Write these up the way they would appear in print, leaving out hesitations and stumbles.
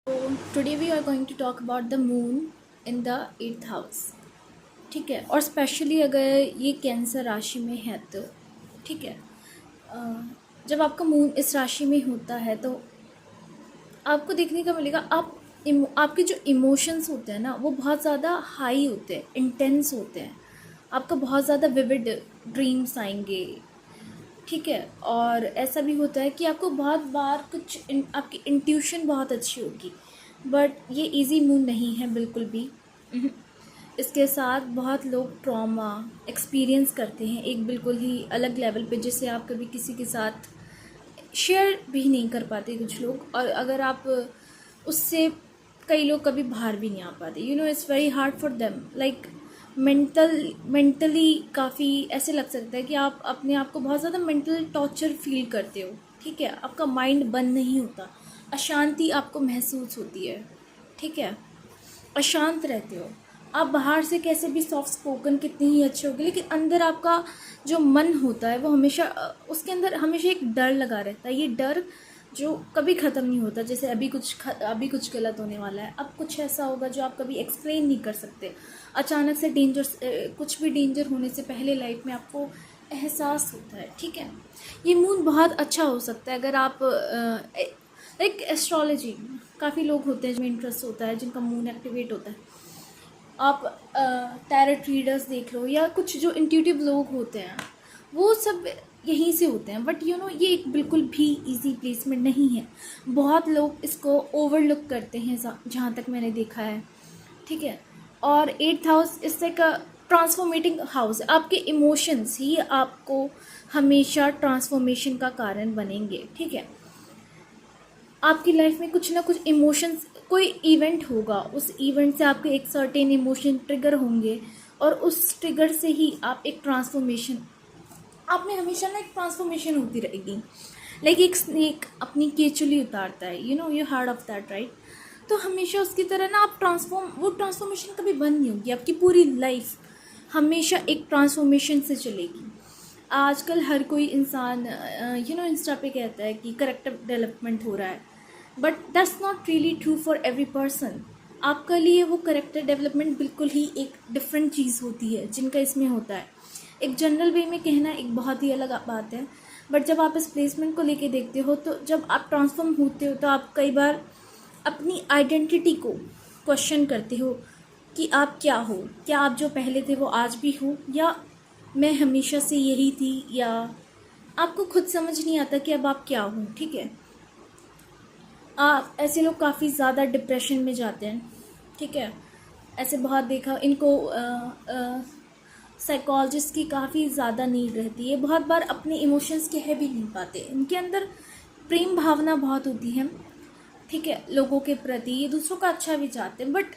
So today we are going to talk about the moon in the 8th house. ठीक है, और specially अगर ये कैंसर राशि में है तो ठीक है। अ, जब आपका मून इस राशि में होता है तो आपको देखने का मिलेगा आपके जो इमोशंस होते हैं ना वो बहुत ज़्यादा हाई होते हैं, इंटेंस होते हैं। आपका बहुत ज़्यादा विविड ड्रीम्स आएंगे। ठीक है, और ऐसा भी होता है कि आपको बहुत बार आपकी इंट्यूशन बहुत अच्छी होगी, बट ये इजी मून नहीं है बिल्कुल भी। इसके साथ बहुत लोग ट्रॉमा एक्सपीरियंस करते हैं एक बिल्कुल ही अलग लेवल पे, जिसे आप कभी किसी के साथ शेयर भी नहीं कर पाते कुछ लोग। और अगर आप उससे कई लोग कभी बाहर भी नहीं आ पाते। It's very hard for them, like mentally काफ़ी ऐसे लग सकता है कि आप अपने आप को बहुत ज़्यादा मेंटल टॉर्चर फील करते हो। ठीक है, आपका माइंड बंद नहीं होता, अशांति आपको महसूस होती है। ठीक है, अशांत रहते हो आप। बाहर से कैसे भी सॉफ्ट स्पोकन कितने ही अच्छे होगे, लेकिन अंदर आपका जो मन होता है वो हमेशा उसके अंदर हमेशा एक डर लगा रहता है। ये डर जो कभी ख़त्म नहीं होता। जैसे अभी कुछ गलत होने वाला है, अब कुछ ऐसा होगा जो आप कभी एक्सप्लेन नहीं कर सकते। अचानक से कुछ भी डेंजर होने से पहले लाइफ में आपको एहसास होता है। ठीक है, ये मून बहुत अच्छा हो सकता है अगर आप लाइक एस्ट्रोलॉजी काफ़ी लोग होते हैं जिनमें इंटरेस्ट होता है, जिनका मून एक्टिवेट होता है। आप टैरेट रीडर्स देख लो, या कुछ जो इंट्यूटिव लोग होते हैं वो सब यहीं से होते हैं। बट ये एक बिल्कुल भी इजी प्लेसमेंट नहीं है। बहुत लोग इसको ओवरलुक करते हैं जहाँ तक मैंने देखा है। ठीक है, और 8th हाउस इससे का ट्रांसफॉर्मेटिंग हाउस है। आपके इमोशंस ही आपको हमेशा ट्रांसफॉर्मेशन का कारण बनेंगे। ठीक है, आपकी लाइफ में कुछ ना कुछ इमोशंस, कोई इवेंट होगा, उस इवेंट से आपके एक सर्टेन इमोशन ट्रिगर होंगे, और उस ट्रिगर से ही आप आप में हमेशा ना एक ट्रांसफॉर्मेशन होती रहेगी। लाइक एक स्नेक अपनी केचुली उतारता है, you heard of that right. तो हमेशा उसकी तरह ना आप वो ट्रांसफॉर्मेशन कभी बंद नहीं होगी। आपकी पूरी लाइफ हमेशा एक ट्रांसफॉर्मेशन से चलेगी। आजकल हर कोई इंसान इंस्टा पे कहता है कि करेक्टर डेवलपमेंट हो रहा है, but that's not really true for every person. आपके लिए वो करेक्टर डेवलपमेंट बिल्कुल ही एक डिफरेंट चीज़ होती है जिनका इसमें होता है। एक जनरल वे में कहना एक बहुत ही अलग बात है, बट जब आप इस प्लेसमेंट को लेके देखते हो तो जब आप ट्रांसफॉर्म होते हो तो आप कई बार अपनी आइडेंटिटी को क्वेश्चन करते हो कि आप क्या हो। क्या आप जो पहले थे वो आज भी हो, या मैं हमेशा से यही थी, या आपको खुद समझ नहीं आता कि अब आप क्या हो। ठीक है, ऐसे लोग काफ़ी ज़्यादा डिप्रेशन में जाते हैं। ठीक है, ऐसे बहुत देखा इनको साइकोलॉजिस्ट की काफ़ी ज़्यादा नीड रहती है। बहुत बार अपने इमोशंस कह भी नहीं पाते। इनके अंदर प्रेम भावना बहुत होती है, ठीक है, लोगों के प्रति ये दूसरों का अच्छा भी चाहते हैं, बट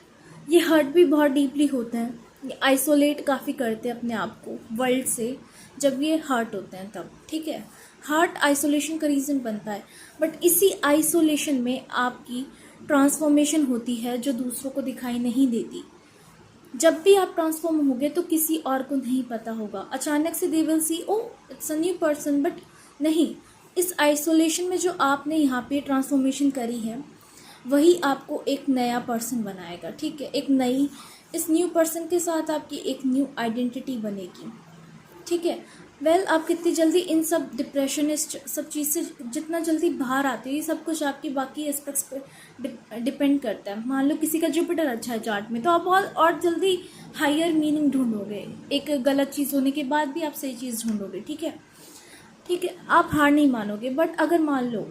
ये हर्ट भी बहुत डीपली होते हैं। ये आइसोलेट काफ़ी करते हैं अपने आप को वर्ल्ड से जब ये हर्ट होते हैं तब। ठीक है, हार्ट आइसोलेशन का रीज़न बनता है, बट इसी आइसोलेशन में आपकी ट्रांसफॉर्मेशन होती है जो दूसरों को दिखाई नहीं देती। जब भी आप ट्रांसफॉर्म होगे तो किसी और को नहीं पता होगा। अचानक से they will see oh it's a new person, but नहीं, इस आइसोलेशन में जो आपने यहाँ पे ट्रांसफॉर्मेशन करी है वही आपको एक नया पर्सन बनाएगा। ठीक है, इस न्यू पर्सन के साथ आपकी एक न्यू आइडेंटिटी बनेगी। ठीक है, आप कितनी जल्दी इन सब डिप्रेशन, इस सब चीज़ से जितना जल्दी बाहर आते हो, ये सब कुछ आपकी बाकी एस्पेक्ट्स पे डिपेंड करता है। मान लो किसी का जुपिटर अच्छा है चार्ट में, तो आप बहुत और जल्दी हायर मीनिंग ढूंढोगे। एक गलत चीज़ होने के बाद भी आप सही चीज़ ढूंढोगे। ठीक है, आप हार नहीं मानोगे। बट अगर मान लो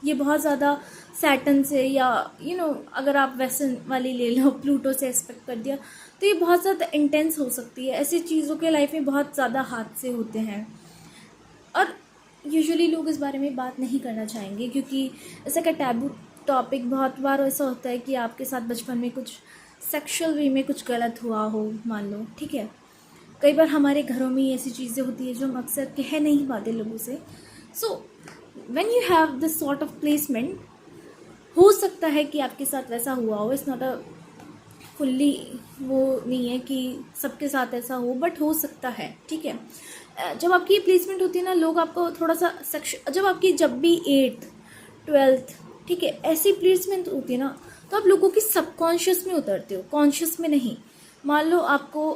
ये बहुत ज़्यादा सैटर्न से, या अगर आप वेस्टर्न वाली ले लो, प्लूटो से एक्सपेक्ट कर दिया, तो ये बहुत ज़्यादा इंटेंस हो सकती है। ऐसी चीज़ों के लाइफ में बहुत ज़्यादा हादसे होते हैं, और यूजुअली लोग इस बारे में बात नहीं करना चाहेंगे क्योंकि ऐसा का टैबू टॉपिक। बहुत बार ऐसा होता है कि आपके साथ बचपन में कुछ सेक्सुअल वे में कुछ गलत हुआ हो, मान लो। ठीक है, कई बार हमारे घरों में ऐसी चीज़ें होती है जो हम अक्सर कह नहीं पाते लोगों से। So when you have this sort of placement, हो सकता है कि आपके साथ वैसा हुआ हो। इट्स नॉट अ फुल्ली वो नहीं है कि सबके साथ ऐसा हो, बट हो सकता है। ठीक है, जब आपकी प्लेसमेंट होती है ना, लोग आपको थोड़ा सा जब भी 8th 12th, ठीक है, ऐसी प्लेसमेंट होती है ना, तो आप लोगों की सबकॉन्शियस में उतरते हो, कॉन्शियस में नहीं। मान लो आपको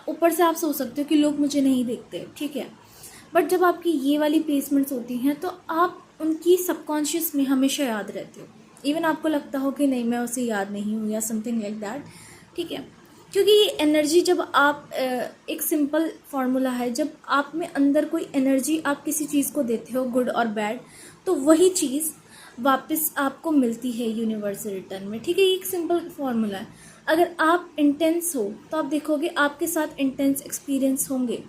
ऊपर से आप सोच सकते हो कि लोग मुझे नहीं देखते, ठीक है, बट जब आपकी ये वाली प्लेसमेंट्स होती हैं तो आप उनकी सबकॉन्शियस में हमेशा याद रहते हो। इवन आपको लगता हो कि नहीं मैं उसे याद नहीं हूँ या समथिंग लाइक दैट, ठीक है। क्योंकि ये एनर्जी जब आप एक सिंपल फार्मूला है, जब आप में अंदर कोई एनर्जी आप किसी चीज़ को देते हो, गुड और बैड, तो वही चीज़ वापस आपको मिलती है यूनिवर्स से रिटर्न में, ठीक है। ये एक सिंपल फार्मूला है। अगर आप इंटेंस हो तो आप देखोगे आपके साथ इंटेंस एक्सपीरियंस होंगे।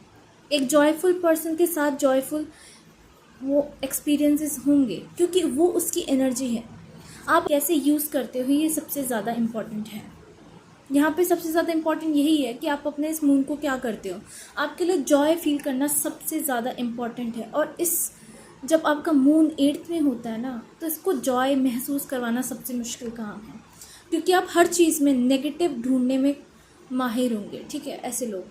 एक जॉयफुल पर्सन के साथ जॉयफुल वो एक्सपीरियंसेस होंगे, क्योंकि वो उसकी एनर्जी है। आप कैसे यूज़ करते हो ये सबसे ज़्यादा इम्पॉर्टेंट है। यहाँ पे सबसे ज़्यादा इम्पॉर्टेंट यही है कि आप अपने इस मून को क्या करते हो। आपके लिए जॉय फील करना सबसे ज़्यादा इम्पॉर्टेंट है। और जब आपका मून 8th में होता है ना, तो इसको जॉय महसूस करवाना सबसे मुश्किल काम है, क्योंकि आप हर चीज़ में नेगेटिव ढूंढने में माहिर होंगे, ठीक है। ऐसे लोग,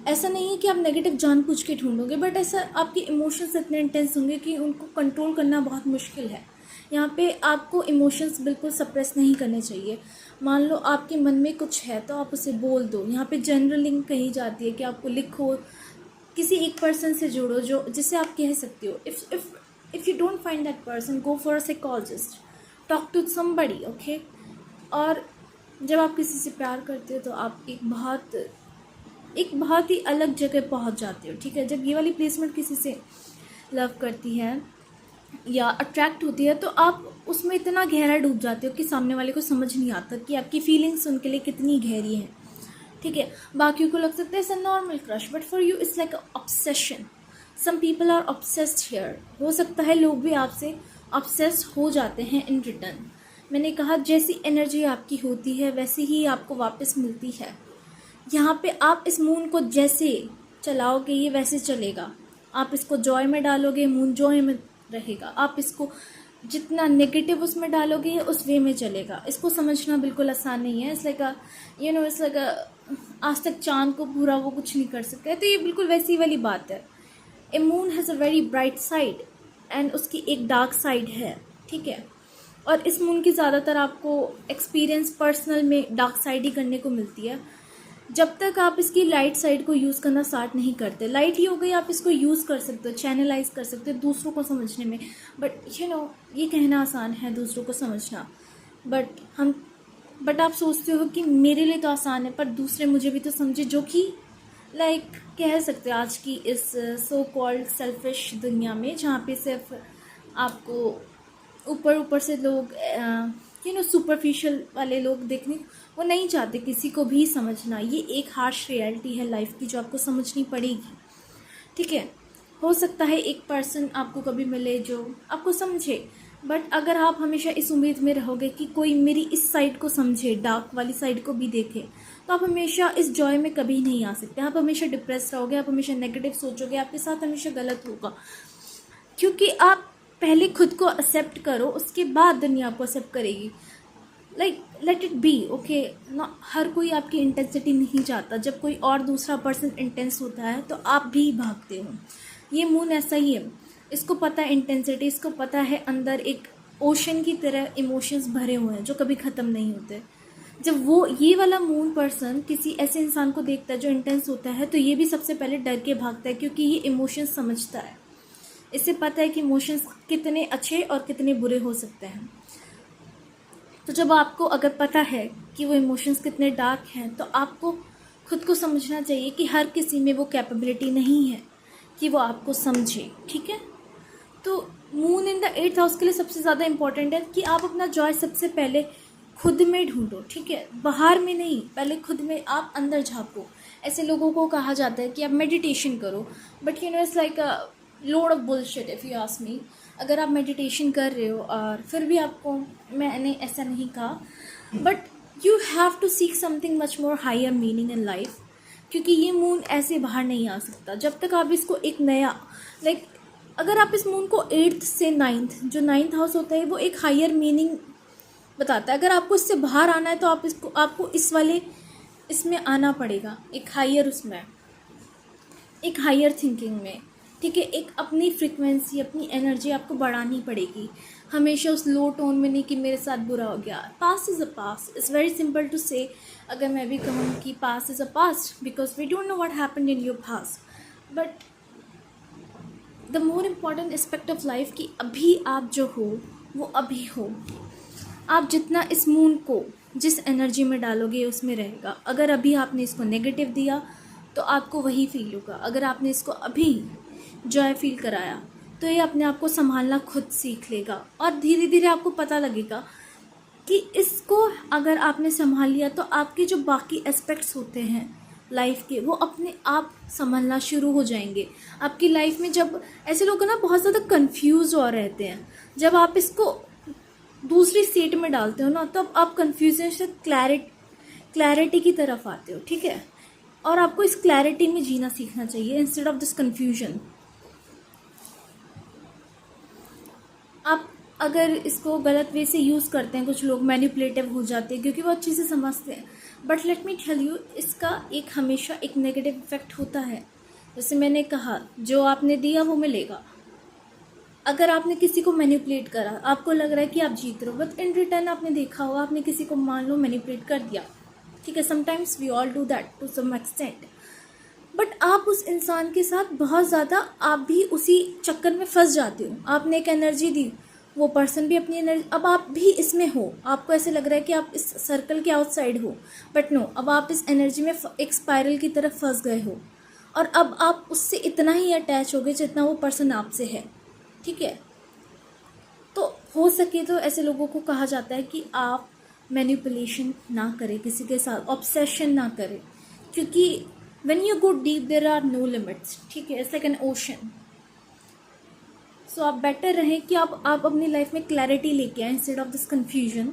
ऐसा नहीं है कि आप नेगेटिव जानबूझ के ढूंढोगे, बट ऐसा आपके इमोशंस इतने इंटेंस होंगे कि उनको कंट्रोल करना बहुत मुश्किल है। यहाँ पे आपको इमोशंस बिल्कुल सप्रेस नहीं करने चाहिए। मान लो आपके मन में कुछ है तो आप उसे बोल दो। यहाँ पे जनरलिंग कही जाती है कि आपको लिखो, किसी एक पर्सन से जुड़ो जो जिसे आप कह सकते हो। If you don't find that person, go for a psychologist, talk to somebody, okay. और जब आप किसी से प्यार करते हो तो आप एक बहुत ही अलग जगह पहुंच जाते हो, ठीक है। जब ये वाली प्लेसमेंट किसी से लव करती है या अट्रैक्ट होती है तो आप उसमें इतना गहरा डूब जाते हो कि सामने वाले को समझ नहीं आता कि आपकी फीलिंग्स उनके लिए कितनी गहरी हैं, ठीक है। बाकियों को लग सकता है it's a normal crush, but for you it's like a obsession. Some people are obsessed here. हो सकता है लोग भी आपसे ऑब्सेस्ड हो जाते हैं इन रिटर्न। मैंने कहा जैसी एनर्जी आपकी होती है वैसी ही आपको वापस मिलती है। यहाँ पे आप इस मून को जैसे चलाओगे ये वैसे चलेगा। आप इसको जॉय में डालोगे, मून जॉय में रहेगा। आप इसको जितना नेगेटिव उसमें डालोगे ये उस वे में चलेगा। इसको समझना बिल्कुल आसान नहीं है। इट्स लाइक इट्स लाइक आज तक चांद को पूरा वो कुछ नहीं कर सकता है, तो ये बिल्कुल वैसी वाली बात है। A moon has a very bright side and उसकी एक डार्क साइड है, ठीक है। और इस मून की ज़्यादातर आपको एक्सपीरियंस पर्सनल में डार्क साइड ही करने को मिलती है। जब तक आप इसकी लाइट साइड को यूज़ करना स्टार्ट नहीं करते। लाइट ही हो गई, आप इसको यूज़ कर सकते हो, चैनलाइज कर सकते हो दूसरों को समझने में। बट ये कहना आसान है दूसरों को समझना, बट आप सोचते हो कि मेरे लिए तो आसान है पर दूसरे मुझे भी तो समझे, जो कि कह सकते हो आज की इस सो कॉल्ड सेल्फिश दुनिया में, जहाँ पे सिर्फ आपको ऊपर से लोग सुपरफिशियल वाले लोग देखने वो नहीं चाहते किसी को भी समझना। ये एक हार्श रियलिटी है लाइफ की जो आपको समझनी पड़ेगी, ठीक है। हो सकता है एक पर्सन आपको कभी मिले जो आपको समझे, बट अगर आप हमेशा इस उम्मीद में रहोगे कि कोई मेरी इस साइड को समझे, डार्क वाली साइड को भी देखे, तो आप हमेशा इस जॉय में कभी नहीं आ सकते। आप हमेशा डिप्रेस रहोगे, आप हमेशा नेगेटिव सोचोगे, आपके साथ हमेशा गलत होगा। क्योंकि आप पहले खुद को एक्सेप्ट करो, उसके बाद दुनिया आपको एक्सेप्ट करेगी। लेट इट बी, ओके ना। हर कोई आपकी इंटेंसिटी नहीं चाहता। जब कोई और दूसरा पर्सन इंटेंस होता है तो आप भी भागते हो। ये मून ऐसा ही है, इसको पता है इंटेंसिटी, इसको पता है अंदर एक ओशन की तरह इमोशंस भरे हुए हैं जो कभी ख़त्म नहीं होते। जब ये वाला मून पर्सन किसी ऐसे इंसान को देखता है जो इंटेंस होता है तो ये भी सबसे पहले डर के भागता है, क्योंकि ये इमोशंस समझता है। इसे पता है कि इमोशंस कितने अच्छे और कितने बुरे हो सकते हैं। तो जब आपको अगर पता है कि वो इमोशंस कितने डार्क हैं, तो आपको खुद को समझना चाहिए कि हर किसी में वो कैपेबिलिटी नहीं है कि वो आपको समझे, ठीक है। तो moon in the 8th house के लिए सबसे ज़्यादा इम्पॉर्टेंट है कि आप अपना जॉय सबसे पहले खुद में ढूंढो, ठीक है, बाहर में नहीं। पहले खुद में आप अंदर झाँको। ऐसे लोगों को कहा जाता है कि आप मेडिटेशन करो, but it's like a load of bullshit if you ask me. अगर आप मेडिटेशन कर रहे हो और फिर भी आपको, मैंने ऐसा नहीं कहा, but you have to seek something much more higher meaning in life, क्योंकि ये मून ऐसे बाहर नहीं आ सकता जब तक आप इसको एक नया अगर आप इस मून को 8th से 9th, जो 9th हाउस होता है वो एक हायर मीनिंग बताता है। अगर आपको इससे बाहर आना है तो आपको इसमें आना पड़ेगा, एक हायर थिंकिंग में, ठीक है, एक अपनी फ्रिक्वेंसी, अपनी एनर्जी आपको बढ़ानी पड़ेगी। हमेशा उस लो टोन में नहीं कि मेरे साथ बुरा हो गया। Past is a past, it's very simple to say. अगर मैं भी कहूँ कि past is a past because we don't know what happened in your past, but the more important aspect of life कि अभी आप जो हो वो अभी हो। आप जितना इस मून को जिस एनर्जी में डालोगे उसमें रहेगा। अगर अभी आपने इसको नेगेटिव दिया तो आपको वही फील होगा। अगर आपने इसको अभी जॉय फील कराया तो ये अपने आप को संभालना खुद सीख लेगा और धीरे धीरे आपको पता लगेगा कि इसको अगर आपने संभाल लिया तो आपके जो बाकी एस्पेक्ट्स होते हैं लाइफ के वो अपने आप संभलना शुरू हो जाएंगे। आपकी लाइफ में जब ऐसे लोग ना बहुत ज़्यादा कंफ्यूज हो रहते हैं, जब आप इसको दूसरी स्टेट में डालते हो ना तब आप कंफ्यूजन से क्लैरिटी की तरफ आते हो। ठीक है, और आपको इस क्लैरिटी में जीना सीखना चाहिए इंस्टेड ऑफ दिस कंफ्यूजन। आप अगर इसको गलत वे से यूज़ करते हैं, कुछ लोग मैनिपुलेटिव हो जाते हैं क्योंकि वो अच्छे से समझते हैं, but let me tell you इसका एक हमेशा एक नेगेटिव इफेक्ट होता है। जैसे मैंने कहा, जो आपने दिया वो मिलेगा। अगर आपने किसी को मैनिपुलेट करा, आपको लग रहा है कि आप जीत रहे हो, बट इन रिटर्न आपने देखा होगा आपने किसी को मान लो मैनिपुलेट कर दिया। ठीक है, sometimes we all do that to some extent, but आप उस इंसान के साथ बहुत ज़्यादा आप भी उसी चक्कर में फंस जाते हो। आपने एक एनर्जी दी, वो पर्सन भी अपनी एनर्जी, अब आप भी इसमें हो, आपको ऐसे लग रहा है कि आप इस सर्कल के आउटसाइड हो, बट नो, अब आप इस एनर्जी में एक स्पाइरल की तरफ फंस गए हो और अब आप उससे इतना ही अटैच हो गए जितना वो पर्सन आपसे है। ठीक है, तो हो सके तो ऐसे लोगों को कहा जाता है कि आप मैनिपुलेशन ना करें, किसी के साथ ऑब्सेशन ना करें, क्योंकि when you go deep there are no limits। ठीक है, इट्स लाइक एन ओशन। सो आप बेटर रहें कि आप अपनी लाइफ में क्लैरिटी लेके आए इंस्टेड ऑफ दिस कन्फ्यूजन।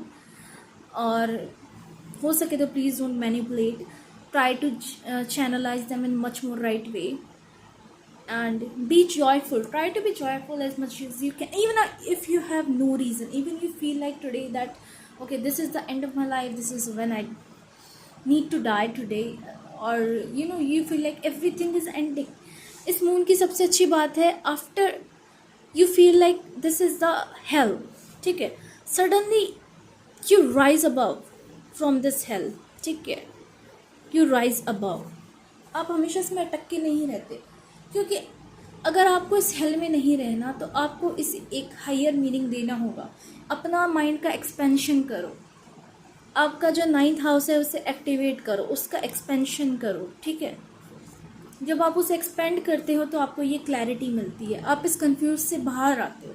और हो सके तो please don't manipulate, try to channelize them in much more right way and be joyful, try to be joyful as much as you can, even if you have no reason, even you feel like today that okay, this is the end of my life, this is when I need to die today, or you feel like everything is ending। इस moon की सबसे अच्छी बात है, after you feel like this is the hell, ठीक है, suddenly you rise above from this hell। ठीक है, you rise above। आप हमेशा इसमें अटक के नहीं रहते, क्योंकि अगर आपको इस हेल में नहीं रहना तो आपको इसे एक हायर मीनिंग देना होगा। अपना माइंड का एक्सपेंशन करो, आपका जो 9th हाउस है उसे एक्टिवेट करो, उसका एक्सपेंशन करो। ठीक है, जब आप उसे एक्सपेंड करते हो तो आपको ये क्लैरिटी मिलती है, आप इस कंफ्यूज से बाहर आते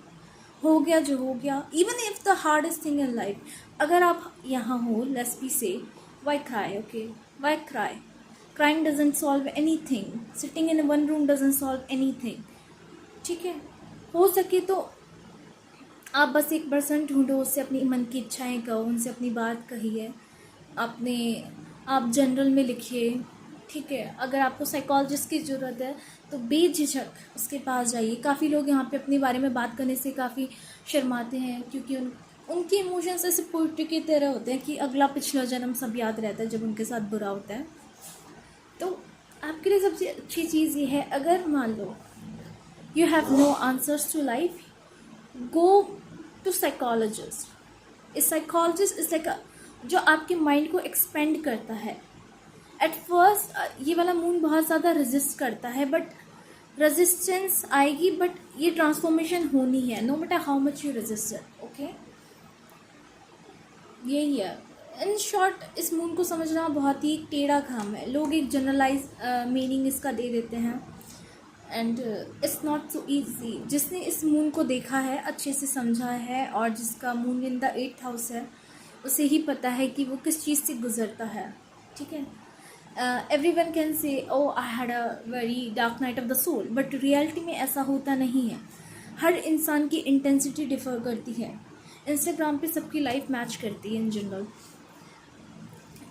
हो गया जो हो गया। Even if the hardest thing in life, अगर आप यहाँ हो, लेट्स बी से why cry, okay, why cry, crying doesn't solve anything, sitting in one room doesn't solve anything। ठीक है, हो सके तो आप बस एक पर्सन ढूंढो, उससे अपनी मन की इच्छाएं कहो, उनसे अपनी बात कहिए, आप जनरल में लिखिए। ठीक है, अगर आपको साइकोलॉजिस्ट की ज़रूरत है तो बेझिझक उसके पास जाइए। काफ़ी लोग यहाँ पे अपने बारे में बात करने से काफ़ी शर्माते हैं, क्योंकि उनके इमोशंस ऐसे पोइट्री की तरह होते हैं कि अगला पिछला जन्म सब याद रहता है जब उनके साथ बुरा होता है। तो आपके लिए सबसे अच्छी चीज़ ये है, अगर मान लो you have no answers to life, go to psychologist. इस साइकोलॉजिस्ट इज लाइक जो आपके माइंड को एक्सपेंड करता है। एट फर्स्ट ये वाला मून बहुत ज़्यादा रेजिस्ट करता है, बट रेजिस्टेंस आएगी, बट ये ट्रांसफॉर्मेशन होनी है, no matter how much you resist it. Okay, यही है इन शॉर्ट। इस मून को समझना बहुत ही टेढ़ा काम है, लोग एक जनरलाइज मीनिंग इसका दे देते हैं, and it's not so easy. जिसने इस मून को देखा है, अच्छे से समझा है, और जिसका moon in the 8th house है, उसे ही पता है कि वो किस चीज़ से गुजरता है। ठीक है, everyone can say oh I had a very dark night of the soul, but reality में ऐसा होता नहीं है। हर इंसान की इंटेंसिटी डिफर करती है। इंस्टाग्राम पे सबकी लाइफ मैच करती है इन जनरल।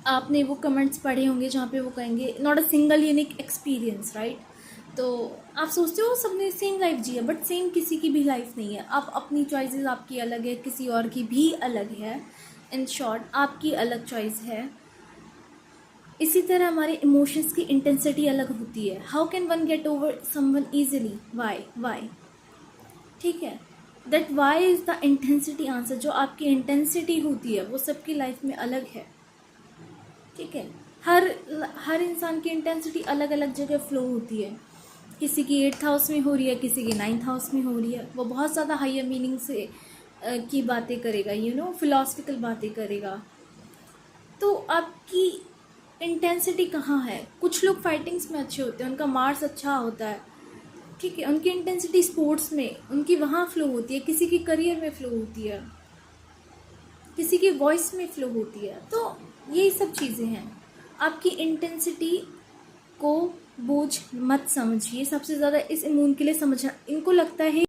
आपने वो कमेंट्स पढ़े होंगे जहाँ पे वो कहेंगे not a single unique experience, right. तो आप सोचते हो सबने सेम लाइफ जी है, बट सेम किसी की भी लाइफ नहीं है। आप अपनी चॉइसेस आपकी अलग है, किसी और की भी अलग है। इन शॉर्ट आपकी अलग चॉइस है। इसी तरह हमारे इमोशंस की इंटेंसिटी अलग होती है. How can one get over someone easily? Why? ठीक है. That why is the intensity answer. जो आपकी इंटेंसिटी होती है वो सबकी लाइफ में अलग है. ठीक है. हर इंसान की इंटेंसिटी अलग अलग जगह फ्लो होती है. किसी की 8th हाउस में हो रही है, किसी की 9th हाउस में हो रही है. वो बहुत ज़्यादा हायर मीनिंग से की बातें करेगा, फिलोसफिकल बातें करेगा. तो आपकी इंटेंसिटी कहाँ है? कुछ लोग फाइटिंग्स में अच्छे होते हैं, उनका मार्स अच्छा होता है. ठीक है. उनकी इंटेंसिटी स्पोर्ट्स में, उनकी वहाँ फ्लो होती है. किसी की करियर में फ्लो होती है, किसी की वॉइस में फ्लो होती है. तो यही सब चीज़ें हैं. आपकी इंटेंसिटी को बोझ मत समझिए. सबसे ज़्यादा इस इम्यून के लिए समझना, इनको लगता है